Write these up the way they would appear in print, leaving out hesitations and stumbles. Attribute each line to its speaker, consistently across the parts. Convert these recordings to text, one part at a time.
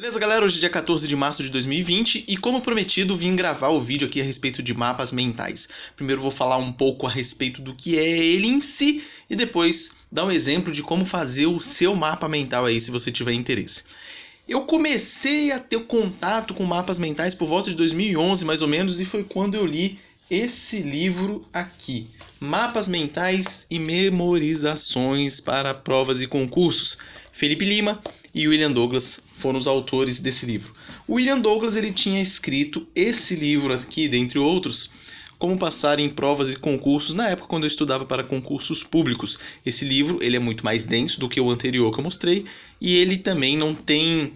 Speaker 1: Beleza, galera? Hoje é dia 14 de março de 2020 e, como prometido, vim gravar o vídeo aqui a respeito de mapas mentais. Primeiro vou falar um pouco a respeito do que é ele em si e depois dar um exemplo de como fazer o seu mapa mental aí, se você tiver interesse. Eu comecei a ter contato com mapas mentais por volta de 2011, mais ou menos, e foi quando eu li esse livro aqui, Mapas Mentais e Memorizações para Provas e Concursos. Felipe Lima e William Douglas foram os autores desse livro. O William Douglas ele tinha escrito esse livro aqui, dentre outros, Como Passar em Provas e Concursos, na época quando eu estudava para concursos públicos. Esse livro ele é muito mais denso do que o anterior que eu mostrei, e ele também não tem...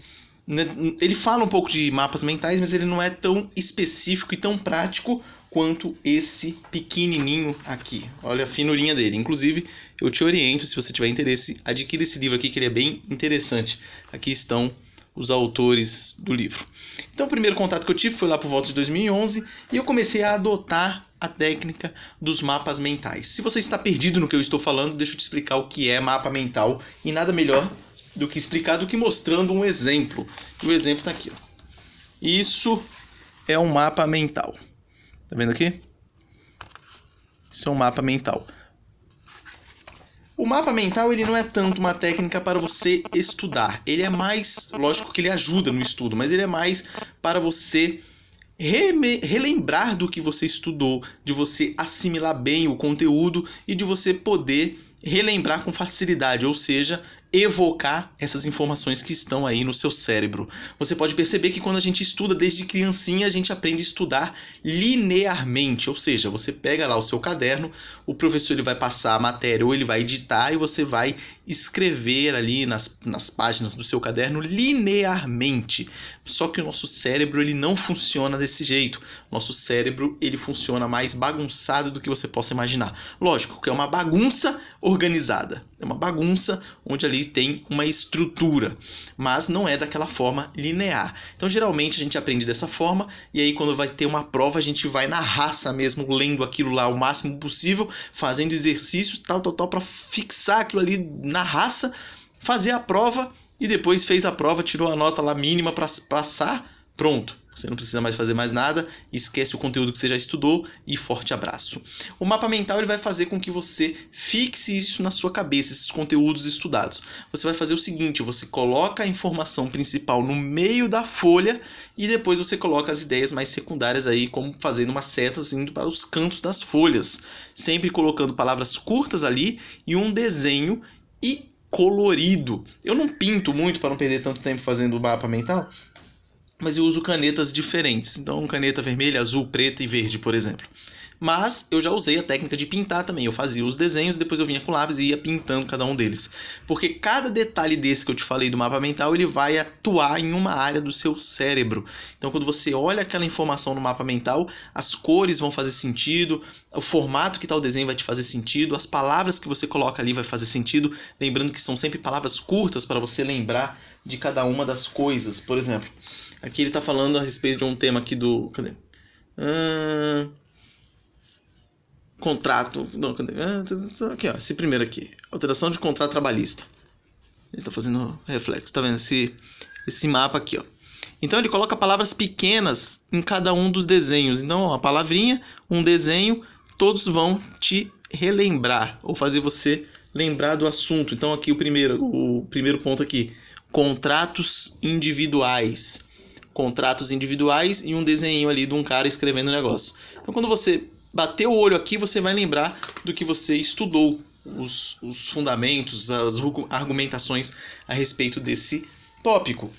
Speaker 1: Ele fala um pouco de mapas mentais, mas ele não é tão específico e tão prático quanto esse pequenininho aqui. Olha a finurinha dele. Inclusive, eu te oriento, se você tiver interesse, adquira esse livro aqui, que ele é bem interessante. Aqui estão os autores do livro. Então, o primeiro contato que eu tive foi lá por volta de 2011 e eu comecei a adotar a técnica dos mapas mentais. Se você está perdido no que eu estou falando, deixa eu te explicar o que é mapa mental, e nada melhor do que explicar do que mostrando um exemplo. E o exemplo está aqui, ó. Isso é um mapa mental. Tá vendo aqui? Isso é um mapa mental. O mapa mental ele não é tanto uma técnica para você estudar. Ele é mais, lógico que ele ajuda no estudo, mas ele é mais para você relembrar do que você estudou, de você assimilar bem o conteúdo e de você poder relembrar com facilidade, ou seja, evocar essas informações que estão aí no seu cérebro. Você pode perceber que quando a gente estuda desde criancinha, a gente aprende a estudar linearmente, ou seja, você pega lá o seu caderno, o professor ele vai passar a matéria ou ele vai editar e você vai escrever ali nas páginas do seu caderno linearmente. Só que o nosso cérebro ele não funciona desse jeito. Nosso cérebro ele funciona mais bagunçado do que você possa imaginar. Lógico que é uma bagunça organizada, é uma bagunça onde ali tem uma estrutura, mas não é daquela forma linear. Então geralmente a gente aprende dessa forma e aí quando vai ter uma prova a gente vai na raça mesmo, lendo aquilo lá o máximo possível, fazendo exercícios tal para fixar aquilo ali na raça, fazer a prova e depois fez a prova, tirou a nota lá mínima para passar, pronto. Você não precisa mais fazer mais nada, esquece o conteúdo que você já estudou e forte abraço. O mapa mental ele vai fazer com que você fixe isso na sua cabeça, esses conteúdos estudados. Você vai fazer o seguinte, você coloca a informação principal no meio da folha e depois você coloca as ideias mais secundárias aí, como fazendo umas setas indo para os cantos das folhas. Sempre colocando palavras curtas ali e um desenho e colorido. Eu não pinto muito para não perder tanto tempo fazendo o mapa mental, mas eu uso canetas diferentes, então caneta vermelha, azul, preta e verde, por exemplo. Mas eu já usei a técnica de pintar também, eu fazia os desenhos, depois eu vinha com lápis e ia pintando cada um deles. Porque cada detalhe desse que eu te falei do mapa mental, ele vai atuar em uma área do seu cérebro. Então quando você olha aquela informação no mapa mental, as cores vão fazer sentido, o formato que está o desenho vai te fazer sentido, as palavras que você coloca ali vai fazer sentido, lembrando que são sempre palavras curtas para você lembrar de cada uma das coisas. Por exemplo, aqui ele está falando a respeito de um tema aqui do... Cadê? Contrato. Não, cadê? Aqui, ó, esse primeiro aqui. Alteração de contrato trabalhista. Ele está fazendo reflexo. Tá vendo esse mapa aqui, ó. Então ele coloca palavras pequenas em cada um dos desenhos. Então, ó, a palavrinha, um desenho, todos vão te relembrar ou fazer você lembrar do assunto. Então aqui o primeiro ponto aqui. Contratos individuais. Contratos individuais e um desenho ali de um cara escrevendo o negócio. Então quando você bater o olho aqui, você vai lembrar do que você estudou, os fundamentos, as argumentações a respeito desse tópico.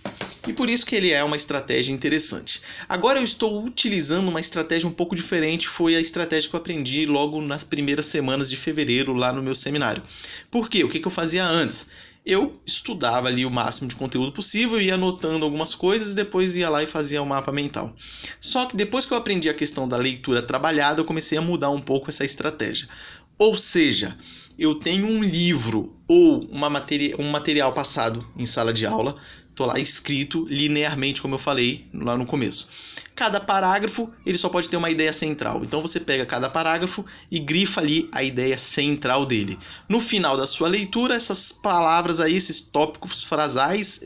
Speaker 1: E por isso que ele é uma estratégia interessante. Agora eu estou utilizando uma estratégia um pouco diferente, foi a estratégia que eu aprendi logo nas primeiras semanas de fevereiro lá no meu seminário. Por quê? O que eu fazia antes? Eu estudava ali o máximo de conteúdo possível, ia anotando algumas coisas e depois ia lá e fazia o mapa mental. Só que depois que eu aprendi a questão da leitura trabalhada, eu comecei a mudar um pouco essa estratégia. Ou seja, eu tenho um livro ou um material passado em sala de aula, estou lá escrito linearmente, como eu falei lá no começo. Cada parágrafo ele só pode ter uma ideia central. Então você pega cada parágrafo e grifa ali a ideia central dele. No final da sua leitura, essas palavras aí, esses tópicos frasais,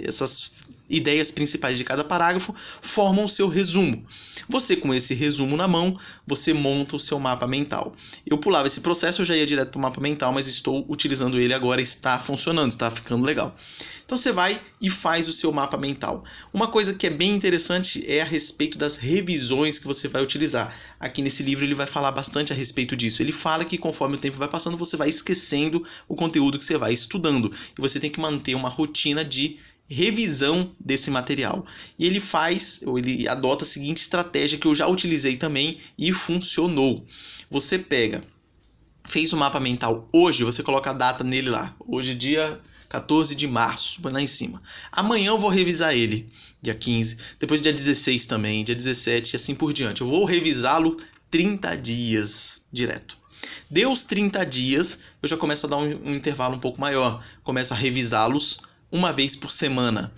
Speaker 1: ideias principais de cada parágrafo formam o seu resumo. Você, com esse resumo na mão, você monta o seu mapa mental. Eu pulava esse processo, eu já ia direto para o mapa mental, mas estou utilizando ele agora, está funcionando, está ficando legal. Então você vai e faz o seu mapa mental. Uma coisa que é bem interessante é a respeito das revisões que você vai utilizar. Aqui nesse livro ele vai falar bastante a respeito disso. Ele fala que conforme o tempo vai passando, você vai esquecendo o conteúdo que você vai estudando. E você tem que manter uma rotina de revisão desse material. E ele adota a seguinte estratégia que eu já utilizei também e funcionou. Você fez o mapa mental hoje, você coloca a data nele lá. Hoje dia 14 de março, lá em cima. Amanhã eu vou revisar ele, dia 15. Depois dia 16 também, dia 17 e assim por diante. Eu vou revisá-lo 30 dias direto. Deu os 30 dias, eu já começo a dar um intervalo um pouco maior. Começo a revisá-los uma vez por semana.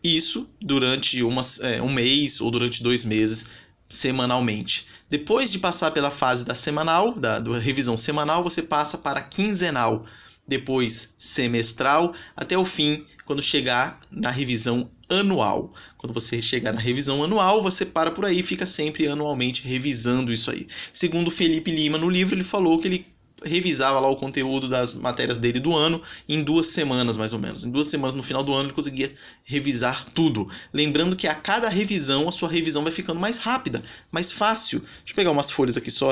Speaker 1: Isso durante um mês ou durante 2 meses, semanalmente. Depois de passar pela fase da semanal, da revisão semanal, você passa para quinzenal. Depois semestral, até o fim, quando chegar na revisão anual. Quando você chegar na revisão anual, você para por aí e fica sempre anualmente revisando isso aí. Segundo Felipe Lima, no livro, ele falou que ele revisava lá o conteúdo das matérias dele do ano em 2 semanas, mais ou menos. Em 2 semanas, no final do ano, ele conseguia revisar tudo. Lembrando que a cada revisão, a sua revisão vai ficando mais rápida, mais fácil. Deixa eu pegar umas folhas aqui só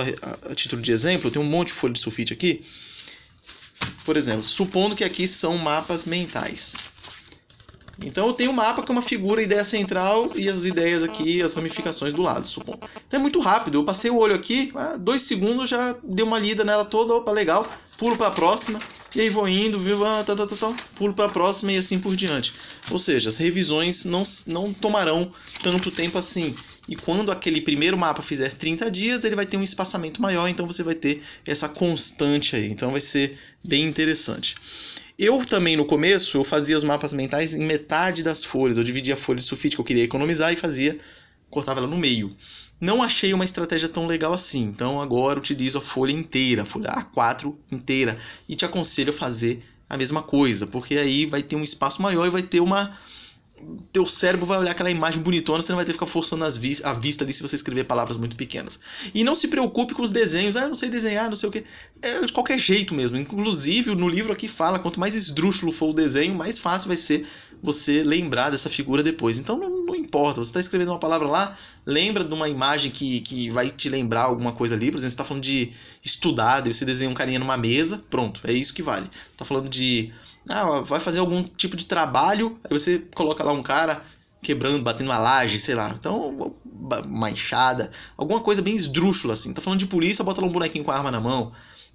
Speaker 1: a título de exemplo. Eu tenho um monte de folha de sulfite aqui. Por exemplo, supondo que aqui são mapas mentais. Então eu tenho um mapa com uma figura, ideia central e as ideias aqui, as ramificações do lado, supondo. Então é muito rápido, eu passei o olho aqui, 2 segundos já dei uma lida nela toda, opa, legal, pulo para a próxima, e aí vou indo, pulo para a próxima e assim por diante. Ou seja, as revisões não tomarão tanto tempo assim. E quando aquele primeiro mapa fizer 30 dias, ele vai ter um espaçamento maior, então você vai ter essa constante aí. Então vai ser bem interessante. Eu também, no começo, eu fazia os mapas mentais em metade das folhas. Eu dividia a folha de sulfite que eu queria economizar e cortava ela no meio. Não achei uma estratégia tão legal assim. Então agora utilizo a folha inteira, a folha A4 inteira. E te aconselho a fazer a mesma coisa, porque aí vai ter um espaço maior e vai ter teu cérebro vai olhar aquela imagem bonitona, você não vai ter que ficar forçando a vista ali se você escrever palavras muito pequenas. E não se preocupe com os desenhos. Eu não sei desenhar, não sei o que. É de qualquer jeito mesmo. Inclusive, no livro aqui fala, quanto mais esdrúxulo for o desenho, mais fácil vai ser você lembrar dessa figura depois. Então não importa, você está escrevendo uma palavra lá, lembra de uma imagem que vai te lembrar alguma coisa ali. Por exemplo, você está falando de estudar, daí você desenha um carinha numa mesa, pronto, é isso que vale. Está falando de... vai fazer algum tipo de trabalho, aí você coloca lá um cara quebrando, batendo uma laje, sei lá. Então, uma enxada, alguma coisa bem esdrúxula assim. Tá falando de polícia, bota lá um bonequinho com a arma na mão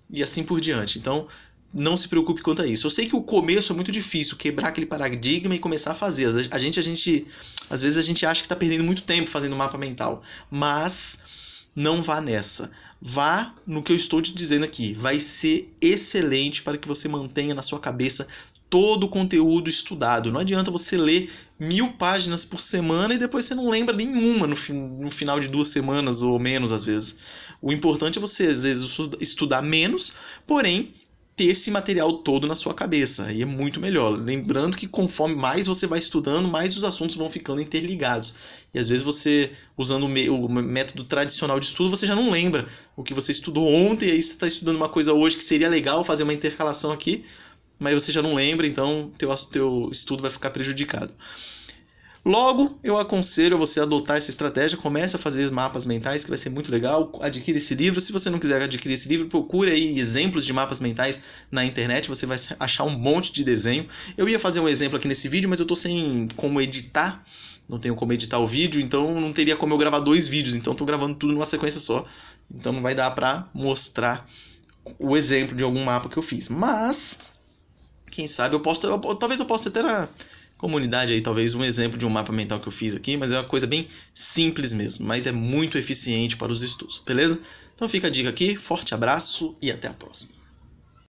Speaker 1: e assim por diante. Então, não se preocupe quanto a isso. Eu sei que o começo é muito difícil, quebrar aquele paradigma e começar a fazer. Às vezes a gente acha que tá perdendo muito tempo fazendo mapa mental, mas não vá nessa. Vá no que eu estou te dizendo aqui. Vai ser excelente para que você mantenha na sua cabeça todo o conteúdo estudado. Não adianta você ler 1000 páginas por semana e depois você não lembra nenhuma no final de 2 semanas ou menos às vezes. O importante é você às vezes estudar menos, porém ter esse material todo na sua cabeça. E é muito melhor. Lembrando que conforme mais você vai estudando, mais os assuntos vão ficando interligados. E às vezes você, usando o método tradicional de estudo, você já não lembra o que você estudou ontem, e aí você está estudando uma coisa hoje que seria legal fazer uma intercalação aqui, mas você já não lembra, então teu estudo vai ficar prejudicado. Logo, eu aconselho você a adotar essa estratégia, comece a fazer mapas mentais, que vai ser muito legal, adquire esse livro. Se você não quiser adquirir esse livro, procure aí exemplos de mapas mentais na internet, você vai achar um monte de desenho. Eu ia fazer um exemplo aqui nesse vídeo, mas eu estou sem como editar, não tenho como editar o vídeo, então não teria como eu gravar 2 vídeos, então estou gravando tudo numa sequência só. Então não vai dar para mostrar o exemplo de algum mapa que eu fiz, mas quem sabe talvez eu possa até na comunidade aí, talvez um exemplo de um mapa mental que eu fiz aqui, mas é uma coisa bem simples mesmo, mas é muito eficiente para os estudos, beleza? Então fica a dica aqui, forte abraço e até a próxima.